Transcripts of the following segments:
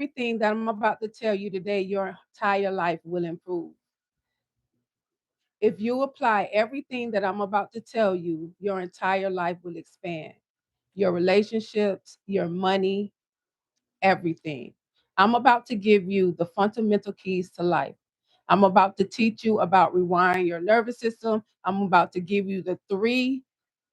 everything that I'm about to tell you today, your entire life will improve. If you apply everything that I'm about to tell you, your entire life will expand. Your relationships, your money, everything. I'm about to give you the fundamental keys to life. I'm about to teach you about rewiring your nervous system. I'm about to give you the three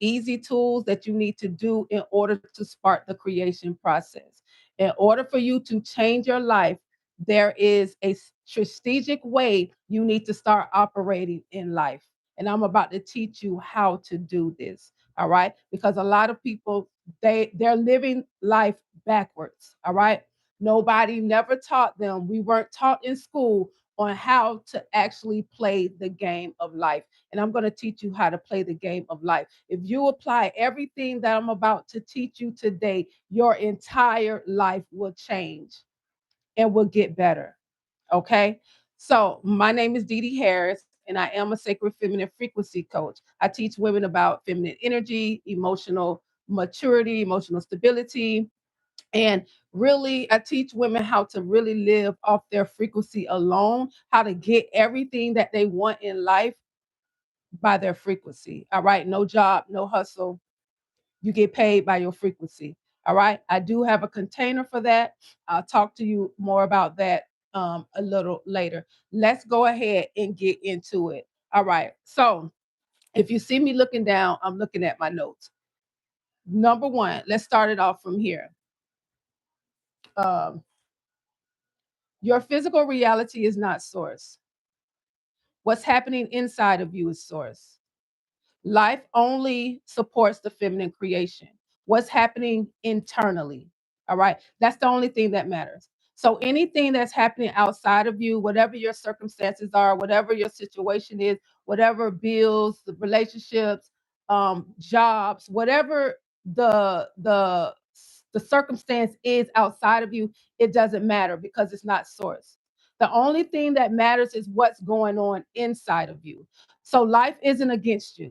easy tools that you need to do in order to spark the creation process. In order for you to change your life, there is a strategic way you need to start operating in life. And I'm about to teach you how to do this. All right. Because a lot of people, they're living life backwards. All right. Nobody never taught them. We weren't taught in school on how to actually play the game of life. And I'm going to teach you how to play the game of life. If you apply everything that I'm about to teach you today, your entire life will change and will get better. Okay. So, my name is Dee-Dee Harris, and I am a sacred feminine frequency coach. I teach women about feminine energy, emotional maturity, emotional stability, and really, I teach women how to really live off their frequency alone, how to get everything that they want in life by their frequency. All right. No job, no hustle. You get paid by your frequency. All right. I do have a container for that. I'll talk to you more about that a little later. Let's go ahead and get into it. All right. So if you see me looking down, I'm looking at my notes. Number one, let's start it off from here. Um, your physical reality is not source. What's happening inside of you is source. Life only supports the feminine creation. What's happening internally? All right. That's the only thing that matters. So anything that's happening outside of you, whatever your circumstances are, whatever your situation is, whatever bills, the relationships, jobs, whatever the the circumstance is outside of you, it doesn't matter because it's not source. The only thing that matters is what's going on inside of you. So life isn't against you.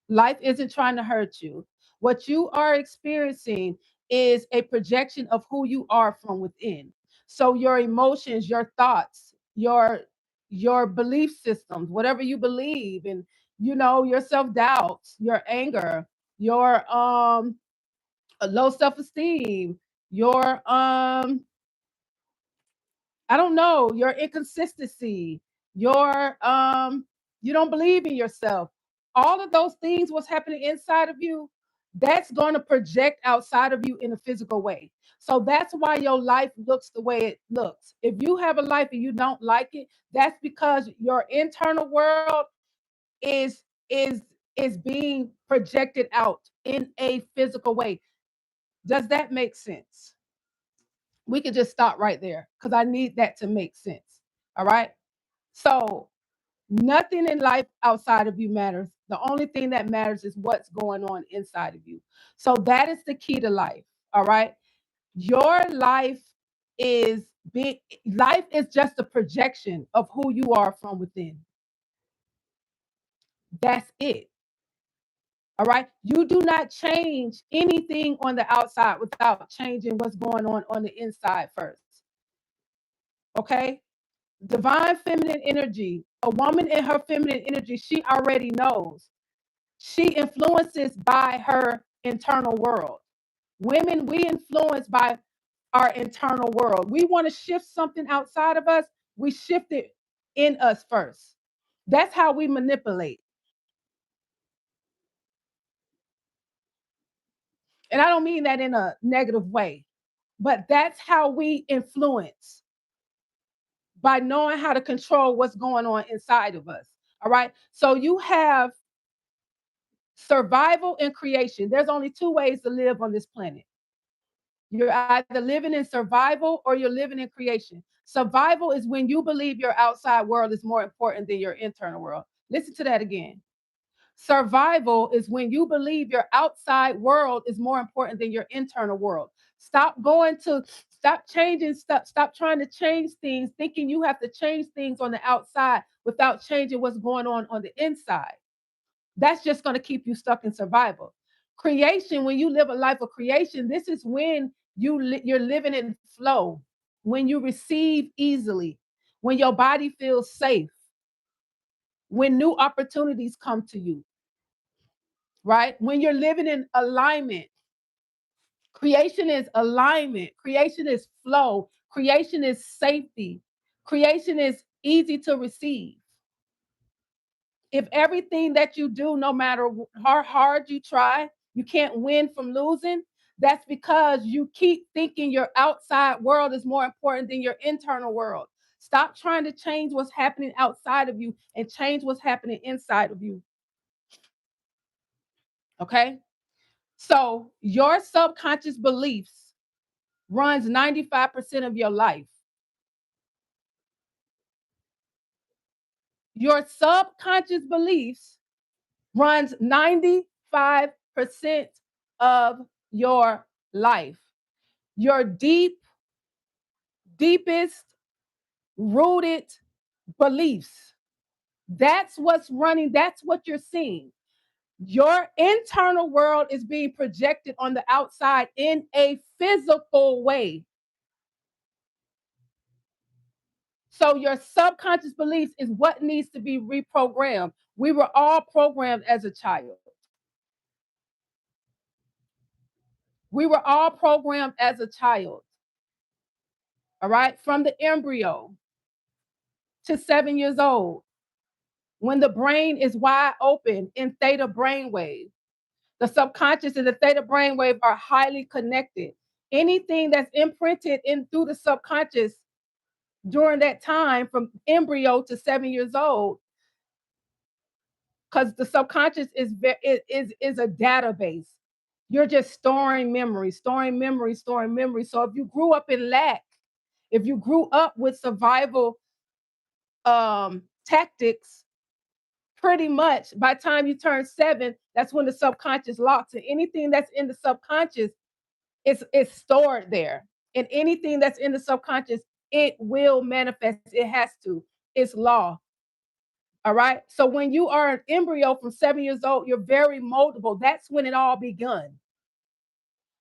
Life isn't trying to hurt you. What you are experiencing is a projection of who you are from within. So your emotions, your thoughts, your belief systems, whatever you believe, and your self-doubts, your anger, your low self-esteem, your I don't know, your inconsistency, your you don't believe in yourself. All of those things, what's happening inside of you, that's going to project outside of you in a physical way. So that's why your life looks the way it looks. If you have a life and you don't like it, that's because your internal world is is is being projected out in a physical way. Does that make sense? We could just stop right there because I need that to make sense. All right. So nothing in life outside of you matters. The only thing that matters is what's going on inside of you. So that is the key to life. All right. Your is life is just a projection of who you are from within. That's it. All right. You do not change anything on the outside without changing what's going on the inside first. Okay. Divine feminine energy, a woman in her feminine energy, she already knows. She influences by her internal world. Women, we influence by our internal world. We want to shift something outside of us, we shift it in us first. That's how we manipulate. And I don't mean that in a negative way, but that's how we influence, by knowing how to control what's going on inside of us. All right. So you have survival and creation. There's only two ways to live on this planet. You're either living in survival or you're living in creation. Survival is when you believe your outside world is more important than your internal world. Listen to that again. Survival is when you believe your outside world is more important than your internal world. Stop changing stuff. Stop trying to change things, thinking you have to change things on the outside without changing what's going on the inside. That's just going to keep you stuck in survival. Creation, when you live a life of creation, this is when you're living in flow. when you receive easily, when your body feels safe, when new opportunities come to you, right? When you're living in alignment. Creation is alignment, creation is flow, creation is safety, creation is easy to receive. If everything that you do, no matter how hard you try, you can't win from losing, that's because you keep thinking your outside world is more important than your internal world. Stop trying to change what's happening outside of you and change what's happening inside of you. Okay? So, your subconscious beliefs runs 95% of your life. Your subconscious beliefs runs 95% of your life. Your deepest rooted beliefs. That's what's running, that's what you're seeing. Your internal world is being projected on the outside in a physical way. So your subconscious beliefs is what needs to be reprogrammed. We were all programmed as a child. We were all programmed as a child. All right, from the embryo to 7 years old, when the brain is wide open in theta brainwave. The subconscious and the theta brainwave are highly connected. Anything that's imprinted in through the subconscious during that time from embryo to 7 years old, because the subconscious is a database. You're just storing memory, storing memory, storing memory. So if you grew up in lack, if you grew up with survival tactics, pretty much by the time you turn 7, that's when the subconscious locks. And anything that's in the subconscious is stored there. And anything that's in the subconscious, it will manifest. It has to. It's law. All right. So when you are an embryo from 7 years old, you're very moldable. That's when it all begun.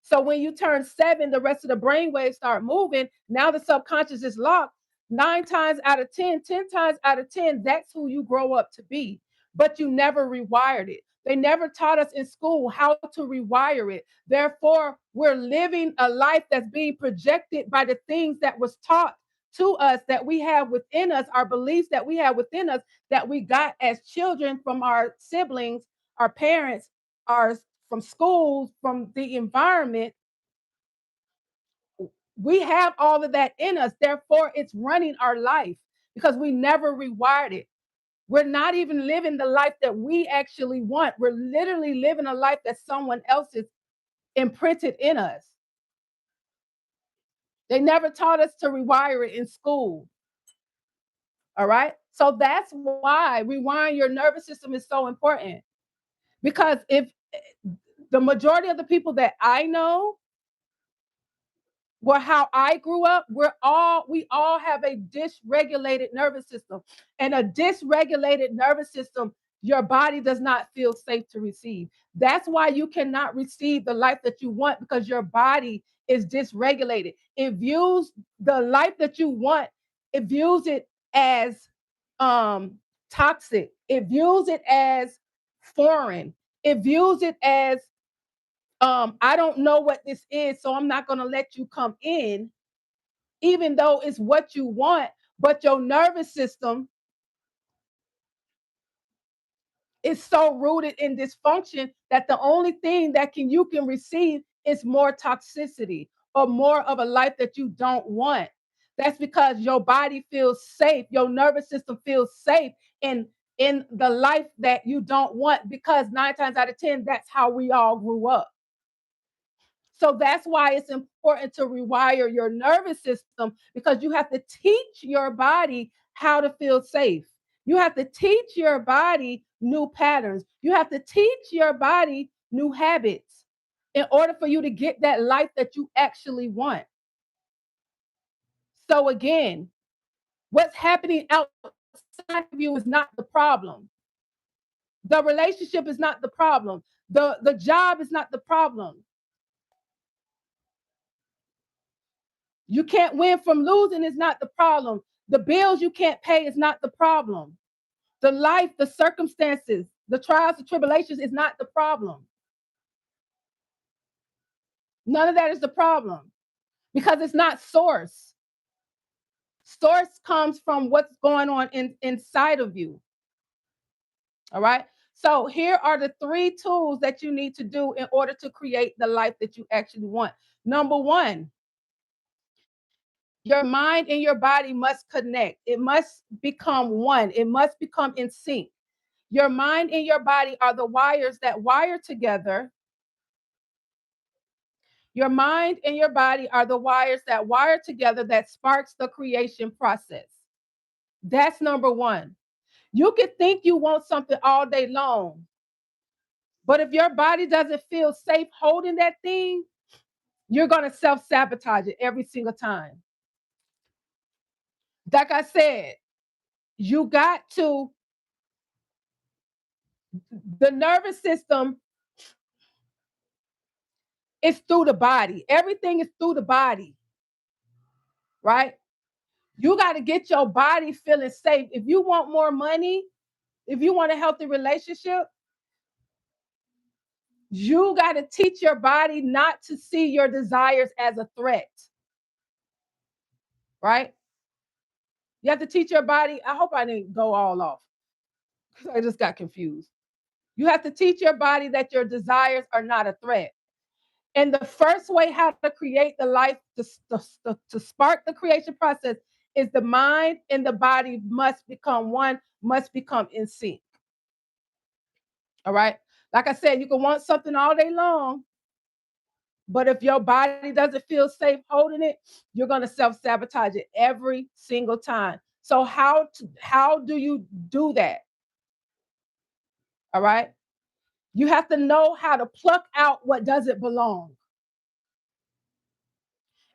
So when you turn 7, the rest of the brain waves start moving. Now the subconscious is locked. 9 times out of 10, 10 times out of 10, that's who you grow up to be. But you never rewired it. They never taught us in school how to rewire it. Therefore, we're living a life that's being projected by the things that was taught to us, that we have within us, our beliefs that we have within us, that we got as children from our siblings, our parents, our from schools, from the environment. We have all of that in us. Therefore, it's running our life because we never rewired it. We're not even living the life that we actually want. We're literally living a life that someone else is imprinted in us. They never taught us to rewire it in school. All right. So that's why rewiring your nervous system is so important. Because if the majority of the people that I know, well, how I grew up, we all have a dysregulated nervous system. And a dysregulated nervous system, your body does not feel safe to receive. That's why you cannot receive the life that you want, because your body is dysregulated. It views the life that you want, it views it as toxic. It views it as foreign. It views it as I don't know what this is, so I'm not going to let you come in, even though it's what you want. But your nervous system is so rooted in dysfunction that the only thing that you can receive is more toxicity or more of a life that you don't want. That's because your body feels safe, your nervous system feels safe in the life that you don't want, because 9 times out of 10, that's how we all grew up. So that's why it's important to rewire your nervous system, because you have to teach your body how to feel safe. You have to teach your body new patterns. You have to teach your body new habits in order for you to get that life that you actually want. So again, what's happening outside of you is not the problem. The relationship is not the problem. The job is not the problem. You can't win from losing is not the problem. The bills you can't pay is not the problem. The life, the circumstances, the trials, the tribulations is not the problem. None of that is the problem because it's not source. Source comes from what's going on inside of you. All right. So here are the 3 tools that you need to do in order to create the life that you actually want. Number 1, your mind and your body must connect. It must become one. It must become in sync. Your mind and your body are the wires that wire together. Your mind and your body are the wires that wire together that sparks the creation process. That's number 1. You can think you want something all day long, but if your body doesn't feel safe holding that thing, you're going to self-sabotage it every single time. Like I said, you got to, the nervous system is through the body. Everything is through the body, right? You got to get your body feeling safe. If you want more money, if you want a healthy relationship, you got to teach your body not to see your desires as a threat, right? You have to teach your body. I hope I didn't go all off because I just got confused. You have to teach your body that your desires are not a threat. And the first way how to create the life, to spark the creation process, is the mind and the body must become one, must become in sync. All right. Like I said, you can want something all day long, but if your body doesn't feel safe holding it, you're going to self-sabotage it every single time. So how do you do that? All right. You have to know how to pluck out what doesn't belong.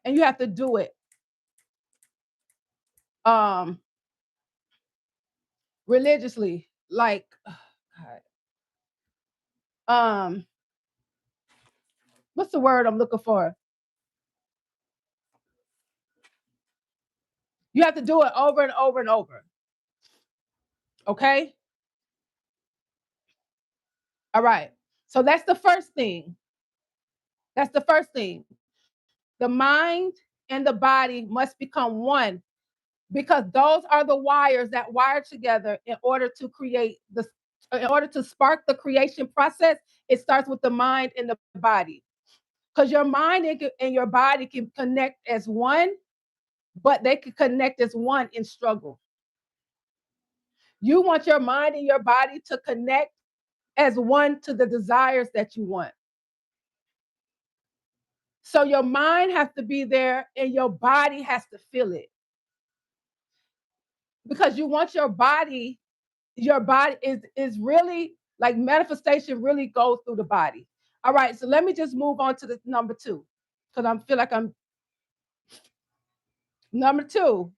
And you have to do it um religiously. Like, oh God. What's the word I'm looking for? You have to do it over and over and over. Okay? All right. So that's the first thing. That's the first thing. The mind and the body must become one because those are the wires that wire together in order to create the in order to spark the creation process. It starts with the mind and the body. Because your mind and your body can connect as one, but they can connect as one in struggle. You want your mind and your body to connect as one to the desires that you want. So your mind has to be there and your body has to feel it. Because you want your body is really like manifestation really goes through the body. All right, so let me just move on to the number 2 because I feel like I'm number 2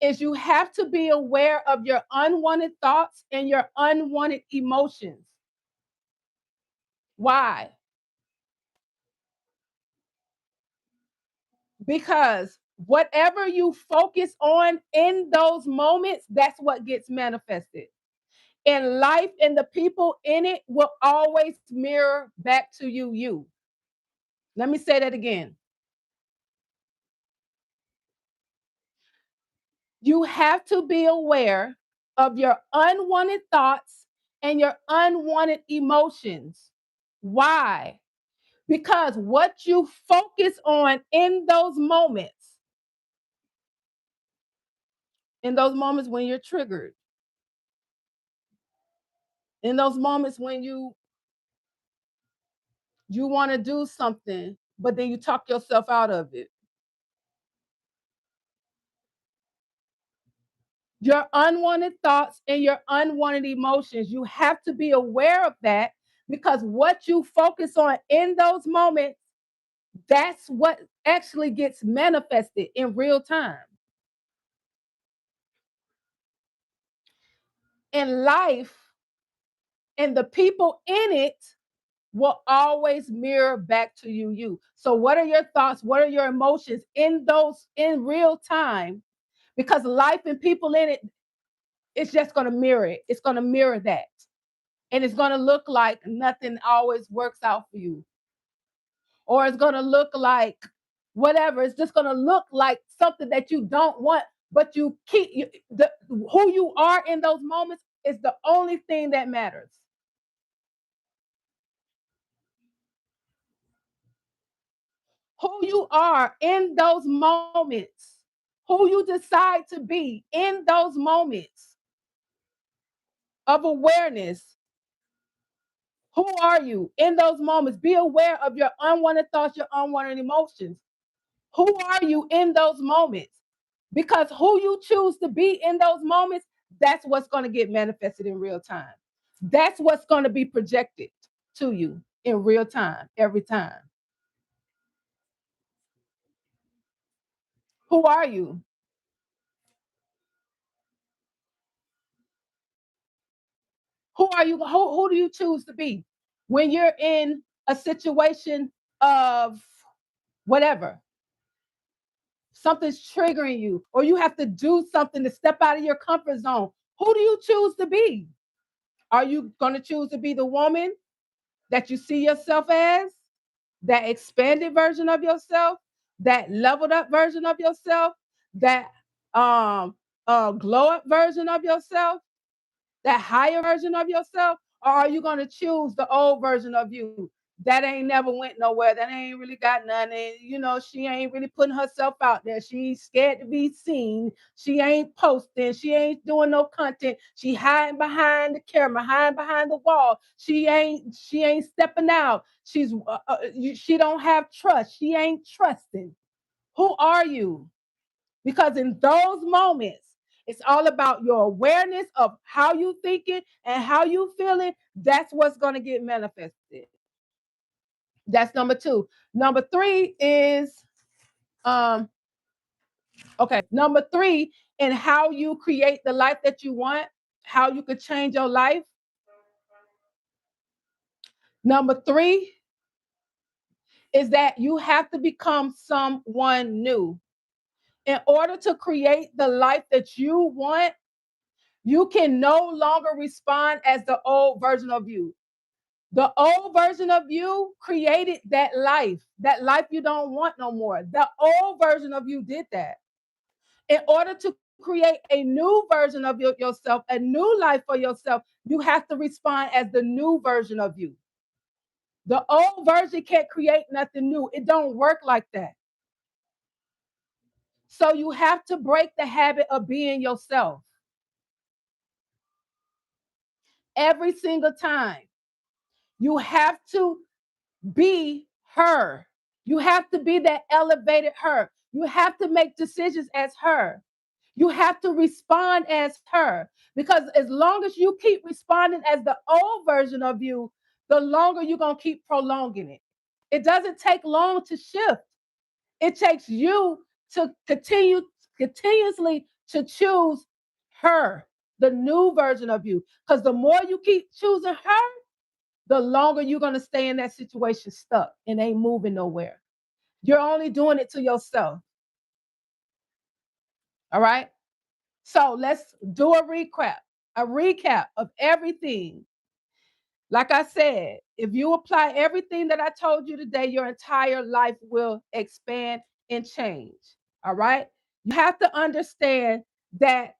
is you have to be aware of your unwanted thoughts and your unwanted emotions. Why? Because whatever you focus on in those moments, that's what gets manifested. And life and the people in it will always mirror back to you. Let me say that again. You have to be aware of your unwanted thoughts and your unwanted emotions. Why? Because what you focus on in those moments when you're triggered, in those moments when you want to do something, but then you talk yourself out of it. Your unwanted thoughts and your unwanted emotions, you have to be aware of that because what you focus on in those moments, that's what actually gets manifested in real time. In life and the people in it, will always mirror back to you. So what are your thoughts? What are your emotions in real time? Because life and people in it, it's just going to mirror it. It's going to mirror that. And it's going to look like nothing always works out for you. Or it's going to look like whatever. It's just going to look like something that you don't want, but you keep who you are in those moments is the only thing that matters. Who you are in those moments, who you decide to be in those moments of awareness. Who are you in those moments? Be aware of your unwanted thoughts, your unwanted emotions. Who are you in those moments? Because who you choose to be in those moments, that's what's going to get manifested in real time. That's what's going to be projected to you in real time, every time. Who are you? Who are you? Who do you choose to be when you're in a situation of whatever? Something's triggering you, or you have to do something to step out of your comfort zone. Who do you choose to be? Are you going to choose to be the woman that you see yourself as, that expanded version of yourself, that leveled up version of yourself, that glow up version of yourself, that higher version of yourself? Or are you going to choose the old version of you that ain't never went nowhere, that ain't really got nothing? You know, she ain't really putting herself out there. She's scared to be seen. She ain't posting. She ain't doing no content. She hiding behind the camera, hiding behind the wall. She ain't stepping out. She don't have trust. She ain't trusting. Who are you? Because in those moments, it's all about your awareness of how you thinking and how you feeling. That's what's going to get manifested. That's number two. Number three is um number three, in how you create the life that you want, how you could change your life. Number three is that you have to become someone new. In order to create the life that you want, you can no longer respond as the old version of you. The old version of you created that life you don't want no more. The old version of you did that. In order to create a new version of yourself, a new life for yourself, you have to respond as the new version of you. The old version can't create nothing new. It don't work like that. So you have to break the habit of being yourself every single time. You have to be her. You have to be that elevated her. You have to make decisions as her. You have to respond as her. Because as long as you keep responding as the old version of you, the longer you're going to keep prolonging it. It doesn't take long to shift. It takes you to continuously to choose her, the new version of you. Because the more you keep choosing her, the longer you're going to stay in that situation stuck and ain't moving nowhere. You're only doing it to yourself. All right. So let's do a recap of everything. Like I said, if you apply everything that I told you today, your entire life will expand and change. All right. You have to understand that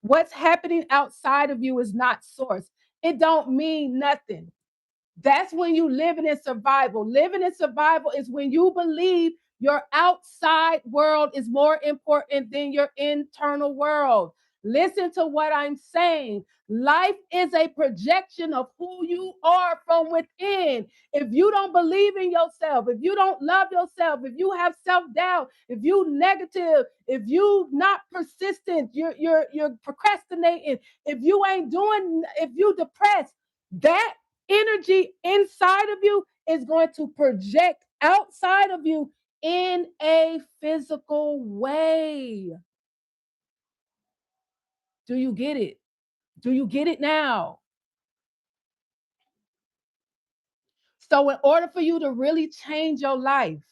what's happening outside of you is not source. It don't mean nothing. That's when you living in survival. Living in survival is when you believe your outside world is more important than your internal world. Listen to what I'm saying. Life is a projection of who you are from within. If you don't believe in yourself, if you don't love yourself, if you have self-doubt, if you negative, if you not persistent, you're procrastinating, if you depressed, that energy inside of you is going to project outside of you in a physical way. Do you get it? Do you get it now? So, in order for you to really change your life,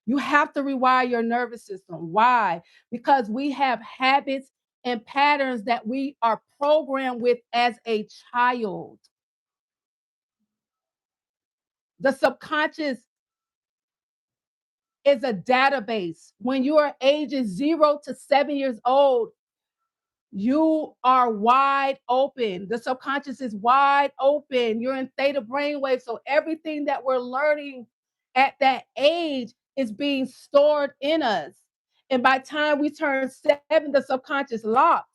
you have to rewire your nervous system. Why? Because we have habits and patterns that we are programmed with as a child. The subconscious is a database. When you are ages 0 to 7 years old, you are wide open. The subconscious is wide open. You're in theta brainwave. So everything that we're learning at that age is being stored in us. And by the time we turn 7, the subconscious locks.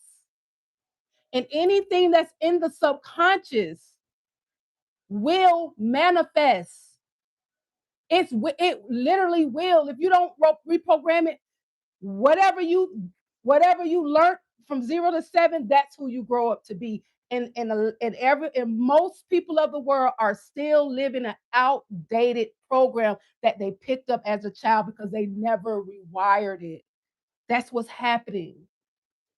And anything that's in the subconscious will manifest. It literally will. If you don't reprogram it, whatever you learned from 0 to 7, that's who you grow up to be. And most people of the world are still living an outdated program that they picked up as a child because they never rewired it. That's what's happening.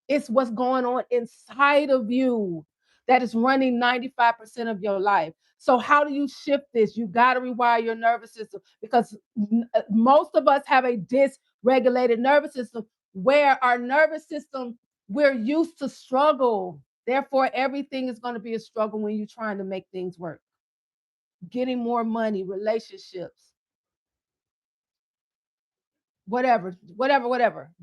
It's what's going on inside of you that is running 95% of your life. So how do you shift this? You got to rewire your nervous system because most of us have a dysregulated nervous system where our nervous system, we're used to struggle. Therefore, everything is going to be a struggle when you're trying to make things work. Getting more money, relationships, whatever,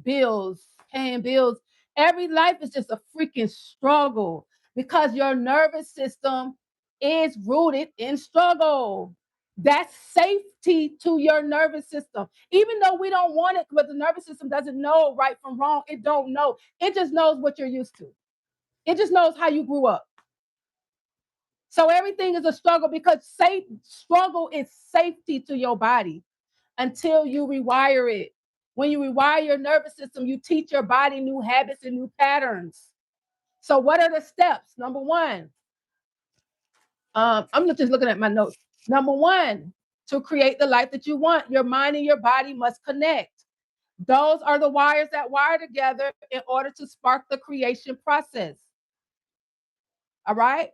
bills, paying bills. Every life is just a freaking struggle because your nervous system is rooted in struggle. That's safety to your nervous system. Even though we don't want it, but the nervous system doesn't know right from wrong. It don't know. It just knows what you're used to. It just knows how you grew up. So everything is a struggle because struggle is safety to your body until you rewire it. When you rewire your nervous system, you teach your body new habits and new patterns. So, what are the steps? Number one, I'm just looking at my notes. Number one, to create the life that you want, your mind and your body must connect. Those are the wires that wire together in order to spark the creation process. All right?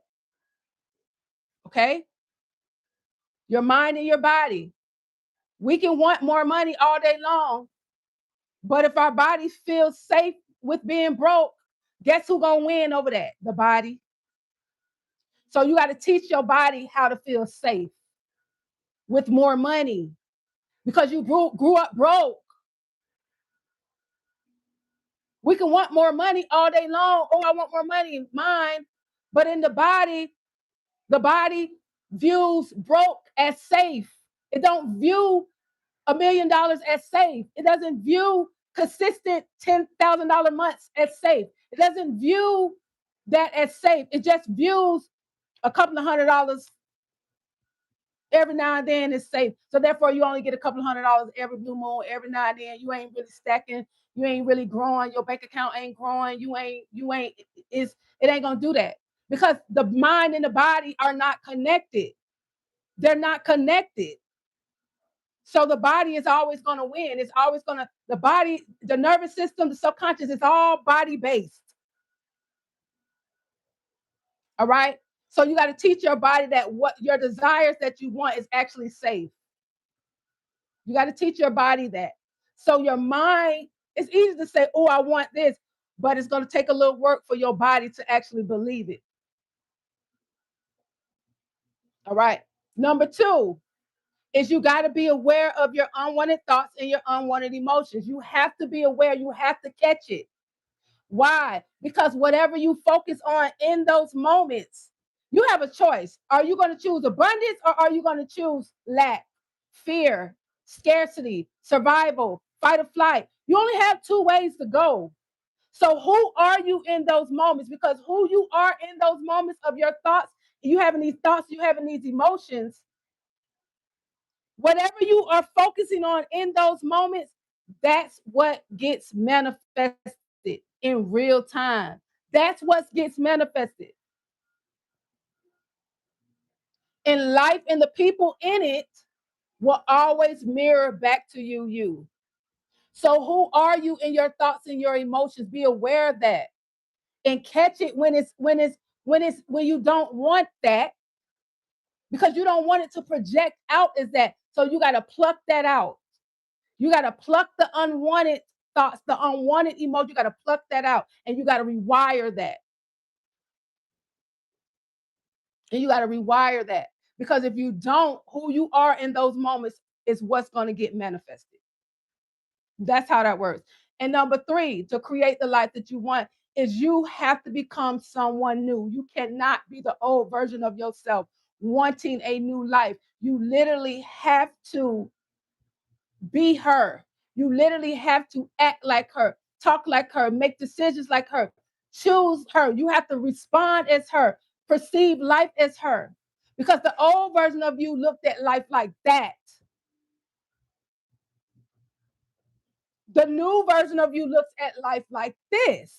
Okay? Your mind and your body. We can want more money all day long, but if our body feels safe with being broke, guess who's gonna win over that? The body. So you got to teach your body how to feel safe with more money because you grew up broke. We can want more money all day long. Oh, I want more money, mine. But in the body views broke as safe. It don't view $1 million as safe. It doesn't view consistent $10,000 months as safe. It doesn't view that as safe. It just views a couple of $100 every now and then is safe. So therefore, you only get a couple of $100 every blue moon. Every now and then, you ain't really stacking. You ain't really growing. Your bank account ain't growing. It ain't gonna do that because the mind and the body are not connected. They're not connected. So the body is always going to win. It's always going to, the body, the nervous system, the subconscious, it's all body based. All right. So you got to teach your body that what your desires that you want is actually safe. You got to teach your body that. So your mind, it's easy to say, oh, I want this, but it's going to take a little work for your body to actually believe it. All right. Number two is you got to be aware of your unwanted thoughts and your unwanted emotions. You have to be aware. You have to catch it. Why? Because whatever you focus on in those moments, you have a choice. Are you going to choose abundance or are you going to choose lack, fear, scarcity, survival, fight or flight? You only have two ways to go. So who are you in those moments? Because who you are in those moments of your thoughts, you having these thoughts, you having these emotions, whatever you are focusing on in those moments, that's what gets manifested in real time. That's what gets manifested in life, and the people in it will always mirror back to you. So who are you in your thoughts and your emotions? Be aware of that and catch it when you don't want that, because you don't want it to project out as that. So you got to pluck that out. You got to pluck the unwanted thoughts, the unwanted emotion. You got to pluck that out and you got to rewire that. And you got to rewire that. Because if you don't, who you are in those moments is what's going to get manifested. That's how that works. And number three, to create the life that you want, is you have to become someone new. You cannot be the old version of yourself wanting a new life. You literally have to be her. You literally have to act like her, talk like her, make decisions like her, choose her. You have to respond as her, perceive life as her. Because the old version of you looked at life like that. The new version of you looks at life like this.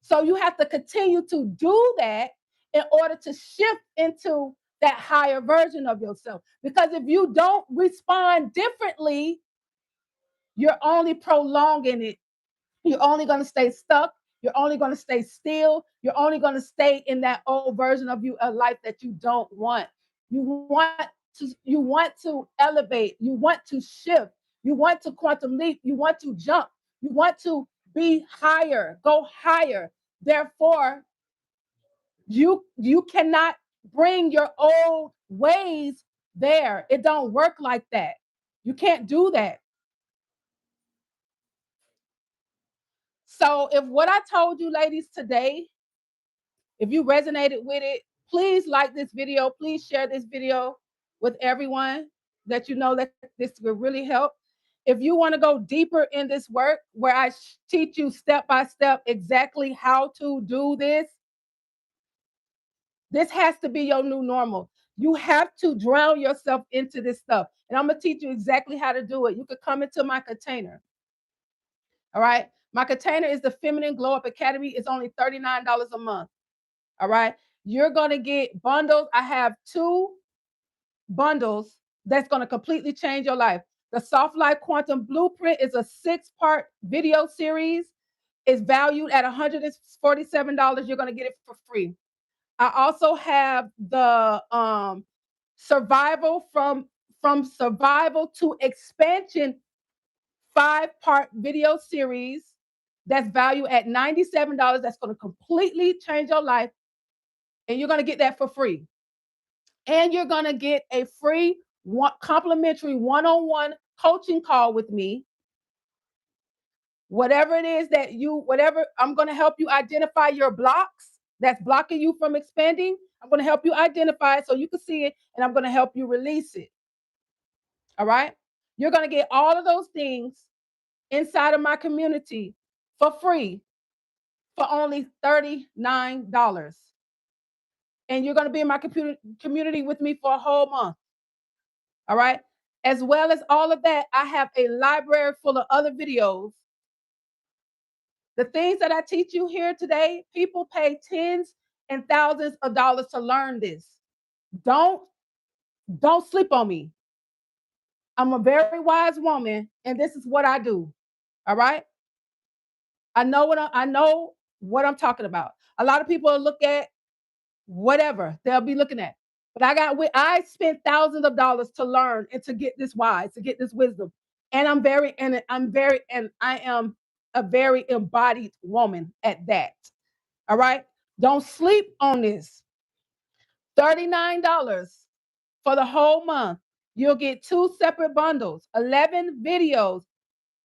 So you have to continue to do that in order to shift into that higher version of yourself. Because if you don't respond differently, you're only prolonging it. You're only going to stay stuck. You're only going to stay still. You're only going to stay in that old version of you, a life that you don't want. You want to elevate. You want to shift. You want to quantum leap. You want to jump. You want to be higher, go higher. Therefore, you cannot bring your old ways there. It don't work like that. You can't do that. So if what I told you ladies today, if you resonated with it, please like this video. Please share this video with everyone that you know that this will really help. If you want to go deeper in this work where I teach you step by step exactly how to do this has to be your new normal. You have to drown yourself into this stuff. And I'm going to teach you exactly how to do it. You could come into my container. All right. My container is the Feminine Glow Up Academy. It's only $39 a month. All right. You're going to get bundles. I have 2 bundles that's going to completely change your life. The Soft Life Quantum Blueprint is a 6-part video series. It's valued at $147. You're going to get it for free. I also have the from survival to expansion 5-part video series that's valued at $97. That's going to completely change your life. And you're going to get that for free. And you're going to get a free complimentary one-on-one coaching call with me. Whatever it is that whatever, I'm going to help you identify your blocks that's blocking you from expanding. I'm going to help you identify it so you can see it, and I'm going to help you release it. All right? You're going to get all of those things inside of my community for free for only $39. And you're going to be in my community with me for a whole month. All right? As well as all of that, I have a library full of other videos. The things that I teach you here today, people pay tens and thousands of dollars to learn this. Don't sleep on me. I'm a very wise woman, and this is what I do. All right? I know what I'm talking about. A lot of people will look at whatever they'll be looking at. But I spent thousands of dollars to learn and to get this wise, to get this wisdom. And I am a very embodied woman at that. All right. Don't sleep on this. $39 for the whole month. You'll get 2 separate bundles, 11 videos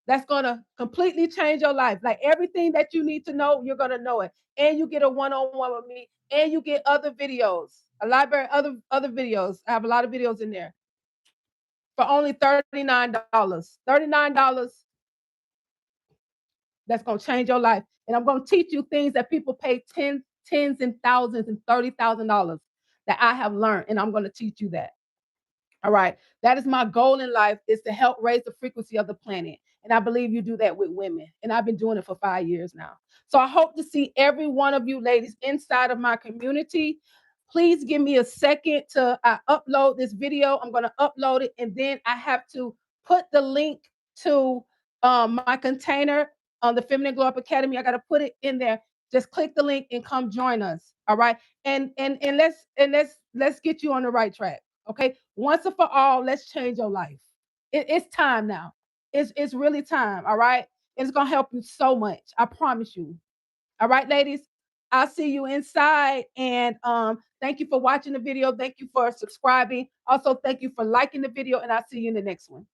that's going to completely change your life. Like everything that you need to know, you're going to know it. And you get a one-on-one with me, and you get other videos, a library, other videos. I have a lot of videos in there for only $39. $39 that's going to change your life. And I'm going to teach you things that people pay tens and thousands and $30,000 that I have learned, and I'm going to teach you that. All right. That is my goal in life, is to help raise the frequency of the planet. And I believe you do that with women. And I've been doing it for 5 years now. So I hope to see every one of you ladies inside of my community. Please give me a second to upload this video. I'm going to upload it. And then I have to put the link to my container on the Feminine Glow Up Academy. I got to put it in there. Just click the link and come join us. All right. And let's let's get you on the right track. Okay. Once and for all, let's change your life. It's time now. It's really time. All right. It's gonna help you so much. I promise you. All right, ladies. I'll see you inside. And thank you for watching the video. Thank you for subscribing. Also, thank you for liking the video. And I'll see you in the next one.